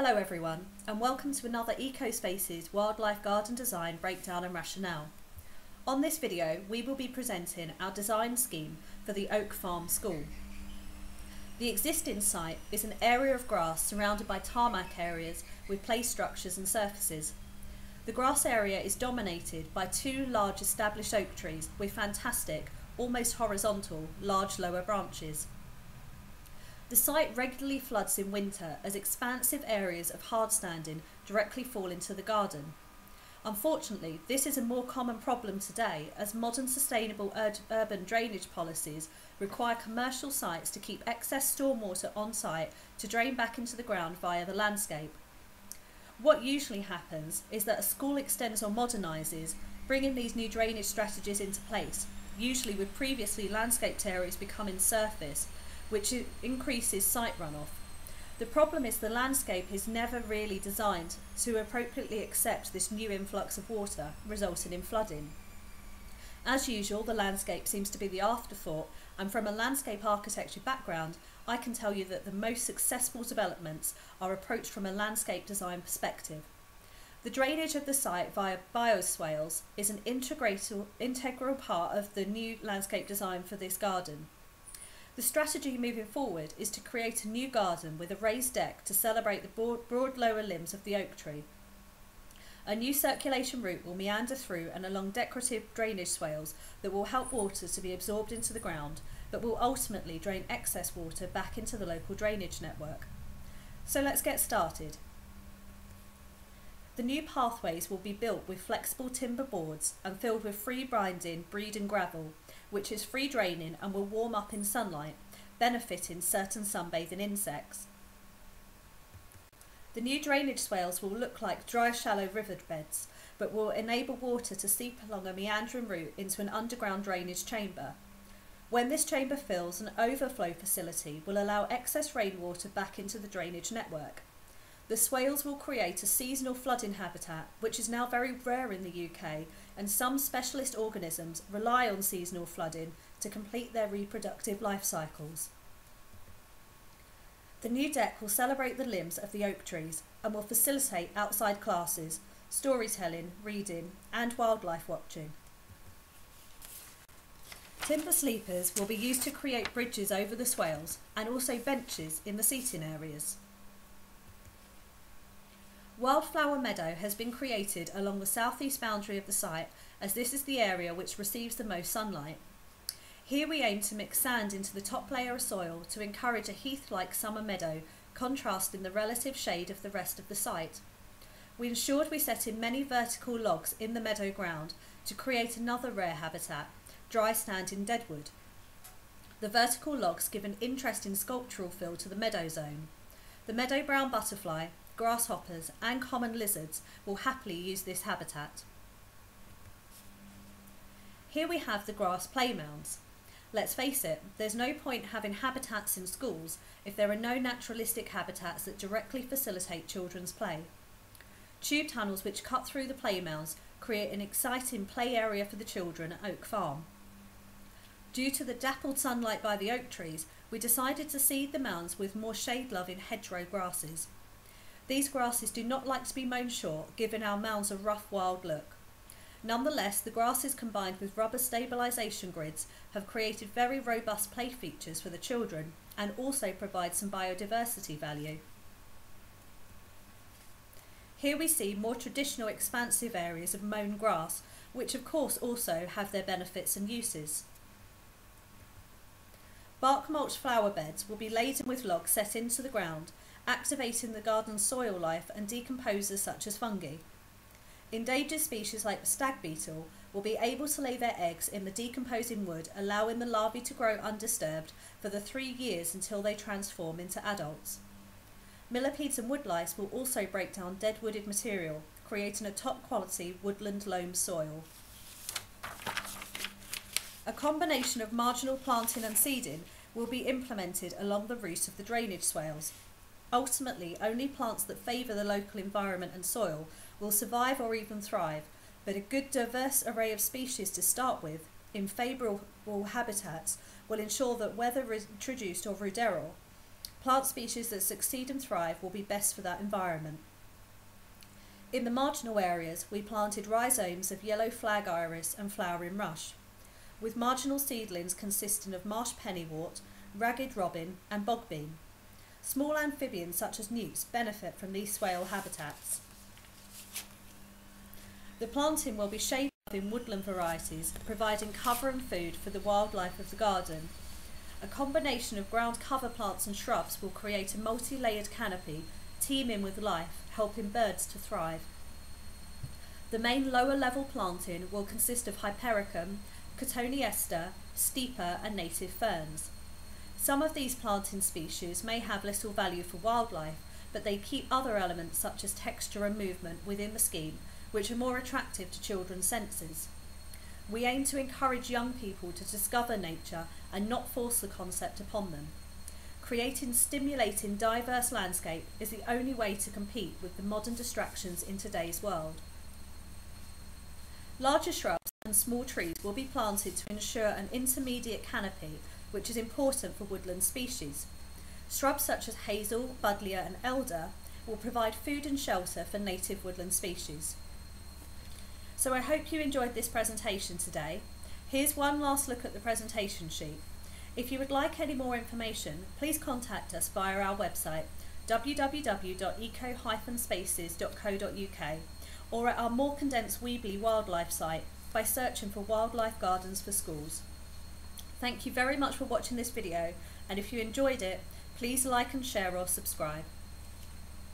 Hello everyone, and welcome to another EcoSpaces Wildlife Garden Design Breakdown and Rationale. On this video, we will be presenting our design scheme for the Oak Farm School. The existing site is an area of grass surrounded by tarmac areas with play structures and surfaces. The grass area is dominated by two large established oak trees with fantastic, almost horizontal, large lower branches. The site regularly floods in winter as expansive areas of hardstanding directly fall into the garden. Unfortunately, this is a more common problem today as modern sustainable urban drainage policies require commercial sites to keep excess stormwater on site to drain back into the ground via the landscape. What usually happens is that a school extends or modernises, bringing these new drainage strategies into place, usually with previously landscaped areas becoming surface, which increases site runoff. The problem is the landscape is never really designed to appropriately accept this new influx of water, resulting in flooding. As usual, the landscape seems to be the afterthought, and from a landscape architecture background, I can tell you that the most successful developments are approached from a landscape design perspective. The drainage of the site via bioswales is an integral part of the new landscape design for this garden. The strategy moving forward is to create a new garden with a raised deck to celebrate the broad lower limbs of the oak tree. A new circulation route will meander through and along decorative drainage swales that will help water to be absorbed into the ground, but will ultimately drain excess water back into the local drainage network. So let's get started. The new pathways will be built with flexible timber boards and filled with free binding breeding gravel, which is free draining and will warm up in sunlight, benefiting certain sunbathing insects. The new drainage swales will look like dry shallow riverbeds, but will enable water to seep along a meandering route into an underground drainage chamber. When this chamber fills, an overflow facility will allow excess rainwater back into the drainage network. The swales will create a seasonal flooding habitat, which is now very rare in the UK, and some specialist organisms rely on seasonal flooding to complete their reproductive life cycles. The new deck will celebrate the limbs of the oak trees and will facilitate outside classes, storytelling, reading, and wildlife watching. Timber sleepers will be used to create bridges over the swales and also benches in the seating areas. Wildflower meadow has been created along the southeast boundary of the site as this is the area which receives the most sunlight. Here we aim to mix sand into the top layer of soil to encourage a heath-like summer meadow, contrasting the relative shade of the rest of the site. We ensured we set in many vertical logs in the meadow ground to create another rare habitat, dry standing deadwood. The vertical logs give an interesting sculptural feel to the meadow zone. The meadow brown butterfly, grasshoppers and common lizards will happily use this habitat. Here we have the grass play mounds. Let's face it, there's no point having habitats in schools if there are no naturalistic habitats that directly facilitate children's play. Tube tunnels which cut through the play mounds create an exciting play area for the children at Oak Farm. Due to the dappled sunlight by the oak trees, we decided to seed the mounds with more shade-loving hedgerow grasses. These grasses do not like to be mown short, giving our mounds a rough, wild look. Nonetheless, the grasses combined with rubber stabilisation grids have created very robust play features for the children and also provide some biodiversity value. Here we see more traditional expansive areas of mown grass, which of course also have their benefits and uses. Bark mulch flower beds will be laden with logs set into the ground, activating the garden's soil life and decomposers such as fungi. Endangered species like the stag beetle will be able to lay their eggs in the decomposing wood, allowing the larvae to grow undisturbed for the 3 years until they transform into adults. Millipedes and woodlice will also break down dead wooded material, creating a top quality woodland loam soil. A combination of marginal planting and seeding will be implemented along the route of the drainage swales. Ultimately, only plants that favour the local environment and soil will survive or even thrive, but a good diverse array of species to start with in favourable habitats will ensure that whether introduced or ruderal, Plant species that succeed and thrive will be best for that environment. In the marginal areas, we planted rhizomes of yellow flag iris and flowering rush, with marginal seedlings consisting of marsh pennywort, ragged robin and bogbean. Small amphibians such as newts benefit from these swale habitats. The planting will be shaded in woodland varieties, providing cover and food for the wildlife of the garden. A combination of ground cover plants and shrubs will create a multi-layered canopy teeming with life, helping birds to thrive. The main lower level planting will consist of Hypericum, Cotoneaster, Steeper and native ferns. Some of these planting species may have little value for wildlife, but they keep other elements such as texture and movement within the scheme, which are more attractive to children's senses. We aim to encourage young people to discover nature and not force the concept upon them. Creating stimulating diverse landscape is the only way to compete with the modern distractions in today's world. Larger shrubs and small trees will be planted to ensure an intermediate canopy, which is important for woodland species. Shrubs such as hazel, buddleia and elder will provide food and shelter for native woodland species. So I hope you enjoyed this presentation today. Here's one last look at the presentation sheet. If you would like any more information, please contact us via our website www.eco-spaces.co.uk or at our more condensed Weebly wildlife site by searching for Wildlife Gardens for Schools. Thank you very much for watching this video, and if you enjoyed it, please like and share or subscribe.